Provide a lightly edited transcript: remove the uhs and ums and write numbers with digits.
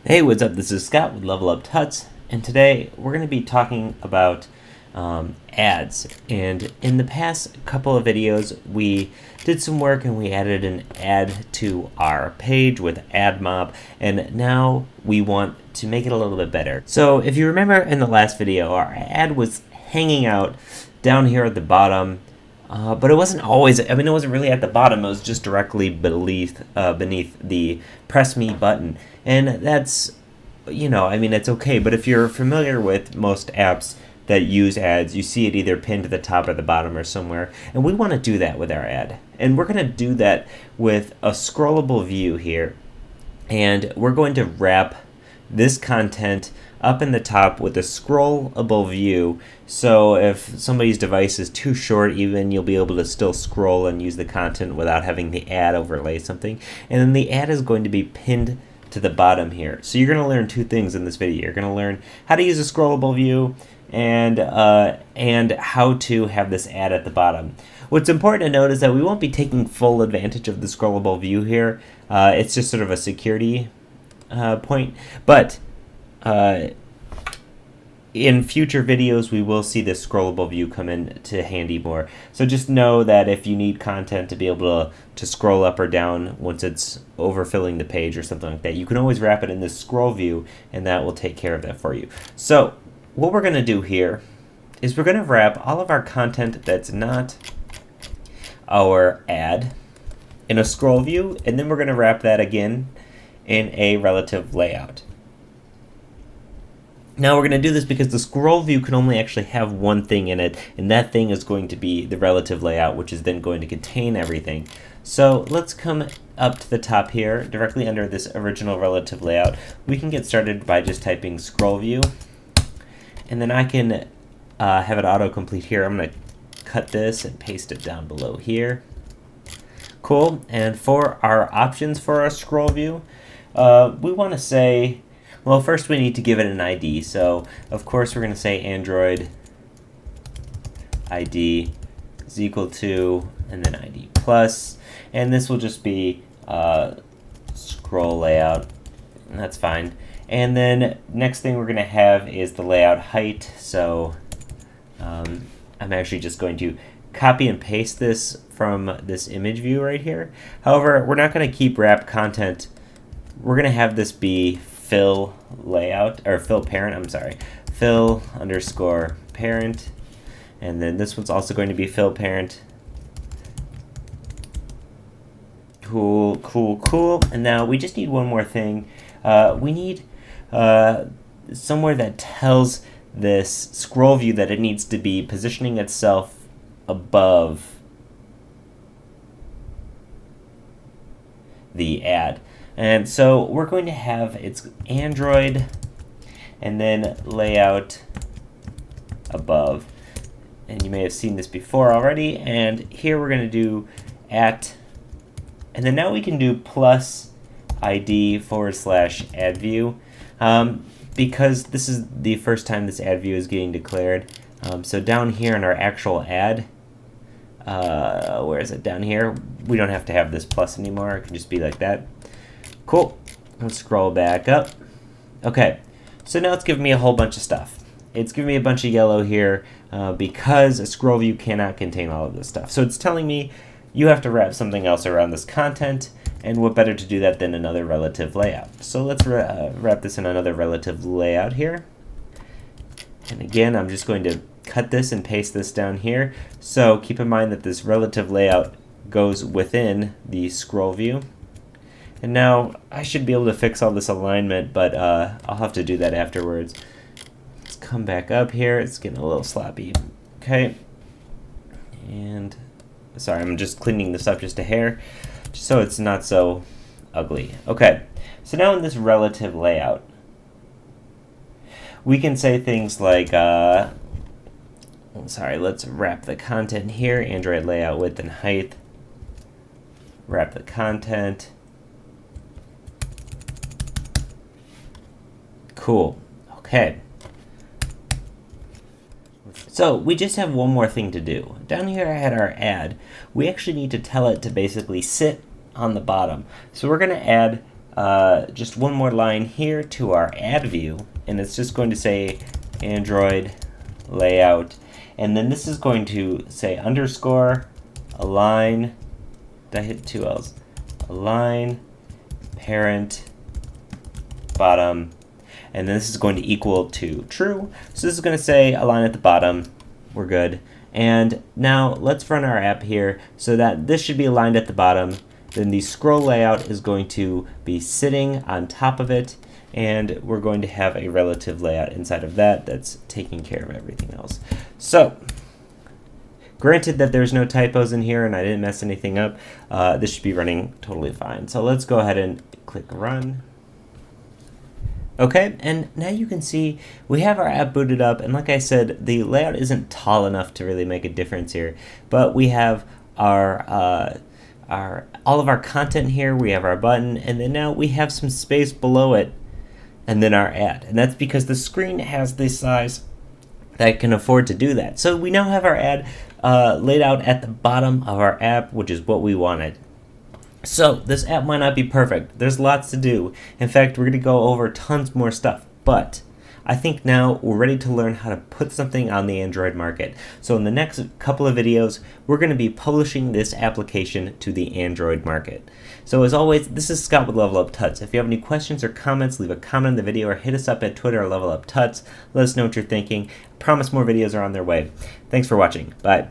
Hey, what's up? This is Scott with Level Up Tuts, and today we're going to be talking about ads. And in the past couple of videos, we did some work and we added an ad to our page with Admob, and now we want to make it a little bit better. So if you remember in the last video, our ad was hanging out down here at the bottom. But it wasn't always, it wasn't really at the bottom, it was just directly beneath the press me button. And that's, it's okay, but if you're familiar with most apps that use ads, you see it either pinned to the top or the bottom or somewhere. And we want to do that with our ad. And we're going to do that with a scrollable view here. And we're going to wrap this content up in the top with a scrollable view, so if somebody's device is too short even, you'll be able to still scroll and use the content without having the ad overlay something. And then the ad is going to be pinned to the bottom here. So you're going to learn two things in this video. You're going to learn how to use a scrollable view and how to have this ad at the bottom. What's important to note is that we won't be taking full advantage of the scrollable view here. It's just sort of a security point, but in future videos we will see this scrollable view come in to handy more. So just know that if you need content to be able to scroll up or down once it's overfilling the page or something like that, you can always wrap it in this scroll view and that will take care of that for you. So what we're going to do here is we're going to wrap all of our content that's not our ad in a scroll view, and then we're going to wrap that again in a relative layout. Now we're going to do this because the scroll view can only actually have one thing in it, and that thing is going to be the relative layout, which is then going to contain everything. So let's come up to the top here, directly under this original relative layout. We can get started by just typing scroll view, and then I can have it autocomplete here. I'm going to cut this and paste it down below here. Cool. And for our options for our scroll view, we want to say, well, first we need to give it an ID. So of course we're going to say Android ID is equal to, and then ID plus, and this will just be scroll layout, and that's fine. And then next thing we're going to have is the layout height. So I'm actually just going to copy and paste this from this image view right here. However, we're not going to keep wrap content. We're going to have this be fill layout, or fill parent, I'm sorry, fill underscore parent, and then this one's also going to be fill parent. Cool, cool, cool. And now we just need one more thing. We need somewhere that tells this scroll view that it needs to be positioning itself above the ad. And so we're going to have its Android and then layout above. And you may have seen this before already. And here we're going to do at, and then now we can do plus ID / ad view, because this is the first time this ad view is getting declared. So down here in our actual ad, where is it? Down here, we don't have to have this plus anymore. It can just be like that. Cool. Let's scroll back up. Okay, so now it's giving me a whole bunch of stuff. It's giving me a bunch of yellow here because a scroll view cannot contain all of this stuff. So it's telling me you have to wrap something else around this content, and what better to do that than another relative layout. So let's wrap this in another relative layout here. And again, I'm just going to cut this and paste this down here. So keep in mind that this relative layout goes within the scroll view. And now I should be able to fix all this alignment, but I'll have to do that afterwards. Let's come back up here. It's getting a little sloppy. Okay. And sorry, I'm just cleaning this up just a hair, just so it's not so ugly. Okay. So now in this relative layout, we can say things like, let's wrap the content here, Android layout width and height, wrap the content. Cool. Okay. So we just have one more thing to do. Down here at our ad, we actually need to tell it to basically sit on the bottom. So we're going to add just one more line here to our add view, and it's just going to say Android layout, and then this is going to say underscore align. Did I hit 2 L's? Align parent bottom, and then this is going to equal to true. So this is going to say align at the bottom. We're good. And now let's run our app here so that this should be aligned at the bottom. Then the scroll layout is going to be sitting on top of it, and we're going to have a relative layout inside of that that's taking care of everything else. So granted that there's no typos in here and I didn't mess anything up, this should be running totally fine. So let's go ahead and click run. Okay, and now you can see we have our app booted up, and like I said, the layout isn't tall enough to really make a difference here, but we have our all of our content here, we have our button, and then now we have some space below it, and then our ad. And that's because the screen has this size that can afford to do that. So we now have our ad laid out at the bottom of our app, which is what we wanted. So this app might not be perfect. There's lots to do. In fact, we're going to go over tons more stuff, but I think now we're ready to learn how to put something on the Android market. So in the next couple of videos, we're going to be publishing this application to the Android market. So as always, this is Scott with Level Up Tuts. If you have any questions or comments, leave a comment in the video or hit us up at Twitter or Level Up Tuts. Let us know what you're thinking. I promise more videos are on their way. Thanks for watching. Bye.